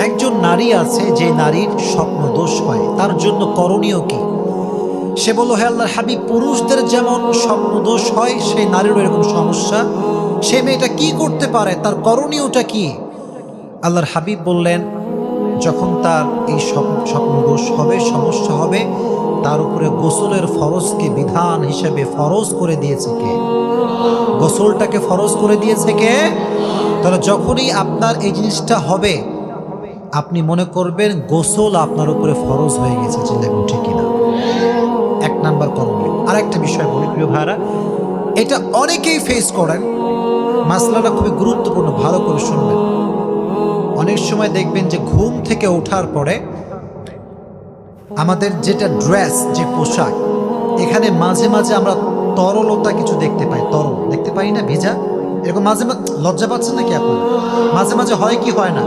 একজন নারী আছে যে নারীর স্বপ্ন দোষ হয়, তার জন্য করণীয় কি? সে বলল, হে আল্লাহর হাবিব, পুরুষদের যেমন স্বপ্ন দোষ হয় সেই নারীরও এরকম সমস্যা, সে মেয়েটা কি করতে পারে, তার করণীয়টা কি? আল্লাহর হাবিব বললেন, যখন তার এই স্বপ্ন দোষ হবে, সমস্যা হবে, তার উপরে গোসলের ফরজকে বিধান হিসেবে ফরজ করে দিয়েছে কে? গোসলটাকে ফরজ করে দিয়েছে কে? তাহলে যখনই আপনার এই জিনিসটা হবে, আপনি মনে করবেন গোসল আপনার উপরে ফরজ হয়ে গেছে। চিল্লাবেন ঠিক কিনা? এক নাম্বার করণীয়। আর একটা বিষয় বলি প্রিয় ভাইরা, এটা অনেকেই ফেস করেন, মাসলাটা খুবই গুরুত্বপূর্ণ, ভালো করে শুনবেন। অনেক সময় দেখবেন যে ঘুম থেকে ওঠার পরে আমাদের যেটা ড্রেস, যে পোশাক, এখানে মাঝে মাঝে আমরা তরলতা কিছু দেখতে পাই, তরল দেখতে পাই না, ভিজা, এরকম মাঝে মাঝে। লজ্জা পাচ্ছেন নাকি আপনার? মাঝে মাঝে হয় কি হয় না?